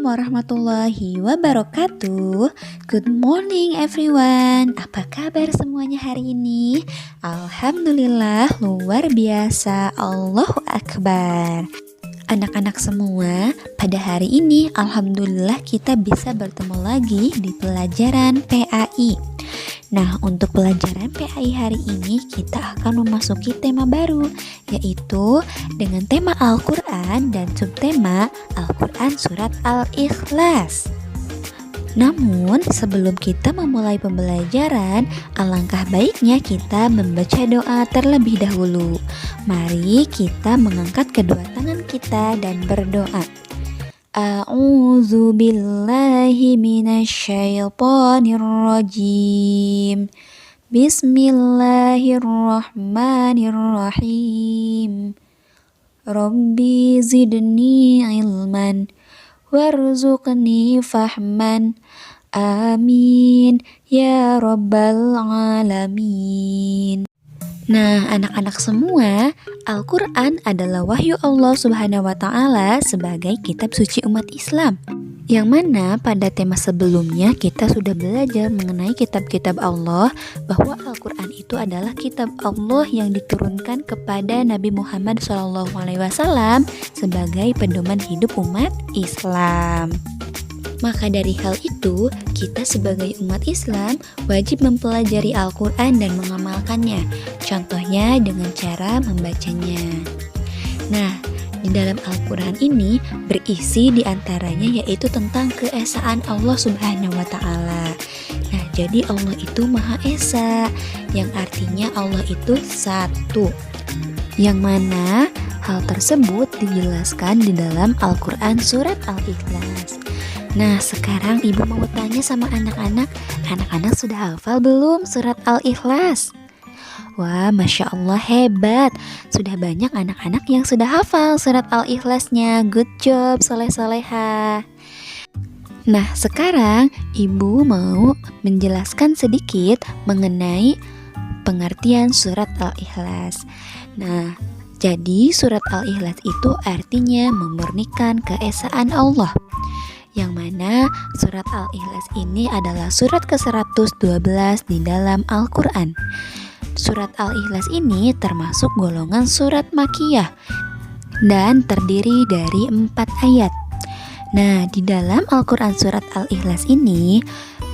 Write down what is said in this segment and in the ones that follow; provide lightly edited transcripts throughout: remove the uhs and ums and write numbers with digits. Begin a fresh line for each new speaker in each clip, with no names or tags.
warahmatullahi wabarakatuh. Good morning everyone. Apa kabar semuanya hari ini? Alhamdulillah luar biasa. Allahu Akbar. Anak-anak semua, pada hari ini alhamdulillah kita bisa bertemu lagi di pelajaran PAI. Nah, untuk pelajaran PAI hari ini kita akan memasuki tema baru, yaitu dengan tema Al-Quran dan subtema Al-Quran Surat Al-Ikhlas. Namun, sebelum kita memulai pembelajaran, alangkah baiknya kita membaca doa terlebih dahulu. Mari kita mengangkat kedua tangan kita dan berdoa. A'udzu billahi minasyaitonir rajim. Bismillahirrahmanirrahim. Rabbi zidni ilman warzuqni fahman. Amin ya rabbal alamin. Nah, anak-anak semua, Al-Quran adalah wahyu Allah Subhanahu wa Ta'ala sebagai kitab suci umat Islam. Yang mana pada tema sebelumnya kita sudah belajar mengenai kitab-kitab Allah, bahwa Al-Quran itu adalah kitab Allah yang diturunkan kepada Nabi Muhammad SAW sebagai pedoman hidup umat Islam. Maka dari hal itu, kita sebagai umat Islam wajib mempelajari Al-Quran dan mengamalkannya. Contohnya dengan cara membacanya. Nah, di dalam Al-Quran ini berisi diantaranya yaitu tentang keesaan Allah Subhanahu wa Ta'ala. Nah, jadi Allah itu Maha Esa, yang artinya Allah itu satu. Yang mana hal tersebut dijelaskan di dalam Al-Quran Surat Al-Ikhlas. Nah, sekarang ibu mau tanya sama anak-anak sudah hafal belum surat Al-Ikhlas? Wah, Masya Allah hebat. Sudah banyak anak-anak yang sudah hafal surat Al-Ikhlasnya. Good job, soleh-soleha. Nah, sekarang ibu mau menjelaskan sedikit mengenai pengertian surat Al-Ikhlas. Nah, jadi surat Al-Ikhlas itu artinya memurnikan keesaan Allah. Yang mana surat Al-Ikhlas ini adalah surat ke-112 di dalam Al-Quran. Surat Al-Ikhlas ini termasuk golongan surat Makkiyah dan terdiri dari 4 ayat. Nah, di dalam Al-Quran surat Al-Ikhlas ini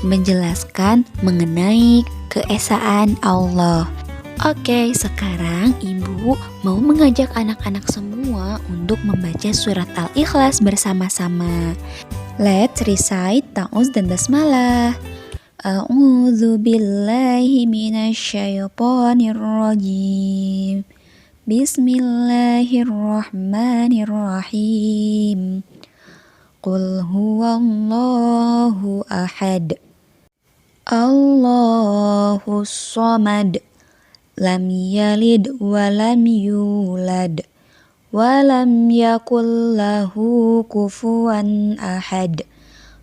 menjelaskan mengenai keesaan Allah. Oke, sekarang ibu mau mengajak anak-anak semua untuk membaca surat Al-Ikhlas bersama-sama. Let's recite ta'uz dan basmalah. A'udzu billahi minasyaitonir rajim. Bismillahirrahmanirrahim. Qul huwallahu ahad. Allahus samad. Lam yalid wa lam yulad. Walam yakul lahu kufuwan ahad.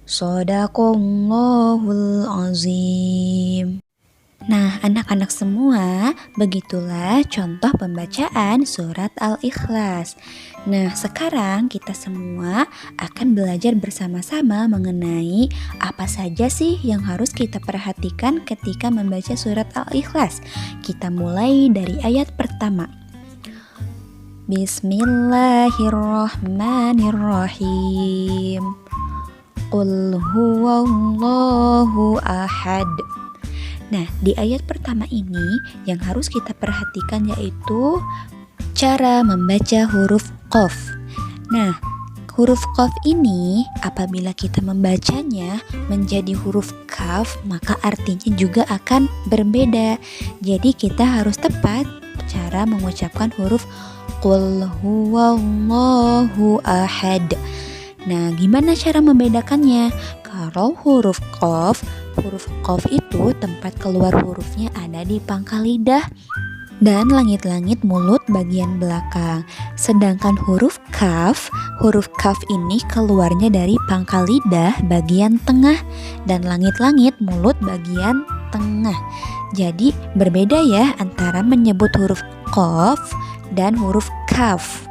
Shadaqallahul azim. Nah, anak-anak semua, begitulah contoh pembacaan surat Al-Ikhlas. Nah, sekarang kita semua akan belajar bersama-sama mengenai apa saja sih yang harus kita perhatikan ketika membaca surat Al-Ikhlas. Kita mulai dari ayat pertama. Bismillahirrahmanirrahim. Qul huwallahu ahad. Nah, di ayat pertama ini yang harus kita perhatikan yaitu cara membaca huruf qaf. Nah, huruf qaf ini apabila kita membacanya menjadi huruf kaf, maka artinya juga akan berbeda. Jadi kita harus tepat cara mengucapkan huruf Qul huwallahu ahad. Nah, gimana cara membedakannya? Kalau huruf qaf itu tempat keluar hurufnya ada di pangkal lidah dan langit-langit mulut bagian belakang. Sedangkan huruf kaf ini keluarnya dari pangkal lidah bagian tengah dan langit-langit mulut bagian tengah. Jadi berbeda ya antara menyebut huruf qaf dan huruf kaf.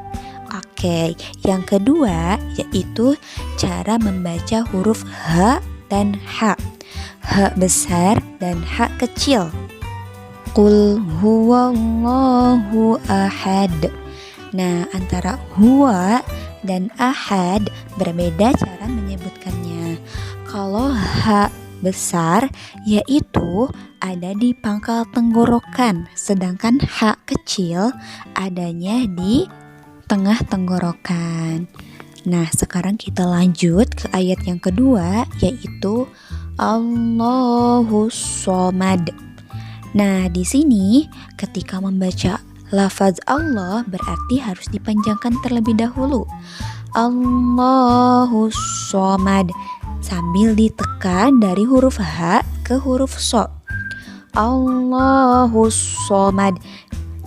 Oke. Oke, yang kedua yaitu cara membaca huruf H dan H. H besar dan H kecil. Qul huwallahu ahad. Nah, antara huwa dan ahad berbeda cara menyebutkannya. Kalau H besar yaitu ada di pangkal tenggorokan, sedangkan H kecil adanya di tengah tenggorokan. Nah, sekarang kita lanjut ke ayat yang kedua yaitu Allahus Shomad. Nah, di sini ketika membaca lafaz Allah berarti harus dipanjangkan terlebih dahulu. Allahus Shomad sambil ditekan dari huruf H ke huruf So. Allahus Shomad.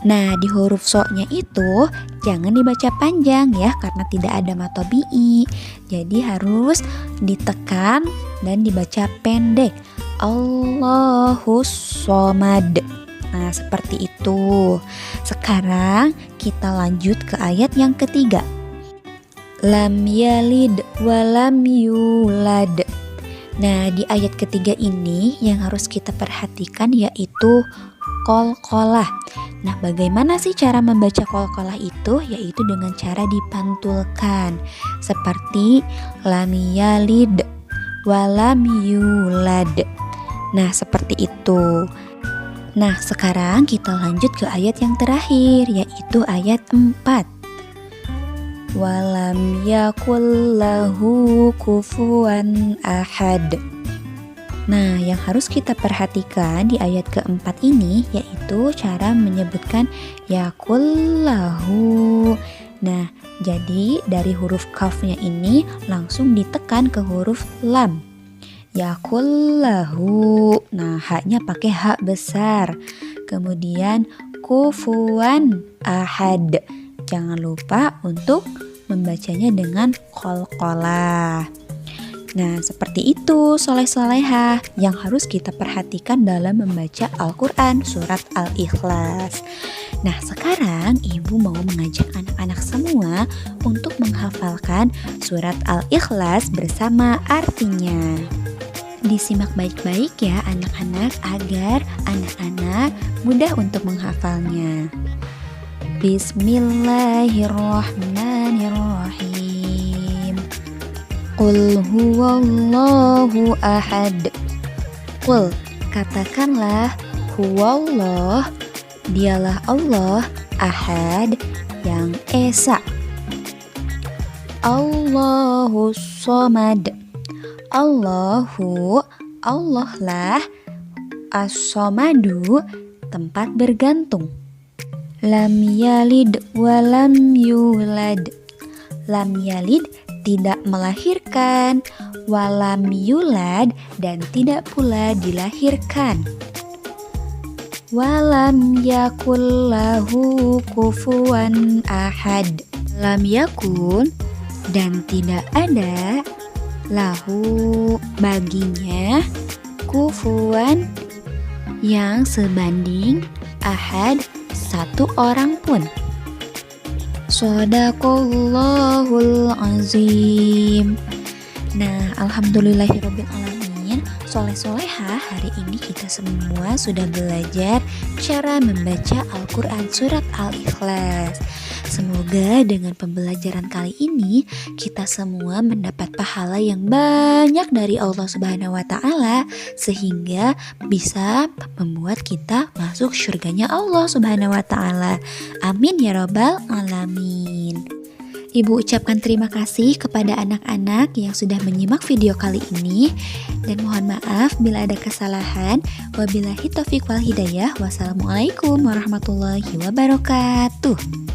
Nah, di huruf So-nya itu jangan dibaca panjang ya karena tidak ada matobi'i. Jadi harus ditekan dan dibaca pendek. Allahus Shomad. Nah, seperti itu. Sekarang kita lanjut ke ayat yang ketiga. Lam yalid walam yulad. Nah, di ayat ketiga ini yang harus kita perhatikan yaitu qalqalah. Nah, bagaimana sih cara membaca qalqalah itu? Yaitu dengan cara dipantulkan. Seperti lam yalid walam yulad. Nah, seperti itu. Nah, sekarang kita lanjut ke ayat yang terakhir, yaitu ayat 4. Walam yakul lahu kufuwan ahad. Nah, yang harus kita perhatikan di ayat keempat ini, yaitu cara menyebutkan yakul lahu. Nah, jadi dari huruf kafnya ini langsung ditekan ke huruf lam. Yakullahu. Nah, H-nya pakai H besar. Kemudian kufuwan ahad. Jangan lupa untuk membacanya dengan qalqalah. Nah, seperti itu soleh-solehah yang harus kita perhatikan dalam membaca Al-Quran surat Al-Ikhlas. Nah, sekarang ibu mau mengajak anak-anak semua untuk menghafalkan surat Al-Ikhlas bersama artinya. Disimak baik-baik ya anak-anak agar anak-anak mudah untuk menghafalnya. Bismillahirrahmanirrahim. Qul huwallahu ahad. Qul, katakanlah, huwallah, dialah Allah, ahad, yang esa. Allahus Shomad. Allahu, Allah lah, as-somadu, tempat bergantung. Lam yalid walam yulad. Lam yalid, tidak melahirkan, walam yulad, dan tidak pula dilahirkan. Walam yakul lahu kufuwan ahad. Lam yakun, dan tidak ada, lahu, baginya, kufuwan, yang sebanding, ahad, satu orang pun. Shadaqallahul azim. Nah, alhamdulillahirabbil alamin, soleh-solehah, hari ini kita semua sudah belajar cara membaca Al-Quran surat Al-Ikhlas. Semoga dengan pembelajaran kali ini kita semua mendapat pahala yang banyak dari Allah Subhanahu wa Ta'ala, sehingga bisa membuat kita masuk surganya Allah Subhanahu wa Ta'ala. Amin ya rabbal alamin. Ibu ucapkan terima kasih kepada anak-anak yang sudah menyimak video kali ini, dan mohon maaf bila ada kesalahan. Wabillahi taufiq wal hidayah. Wassalamualaikum warahmatullahi wabarakatuh.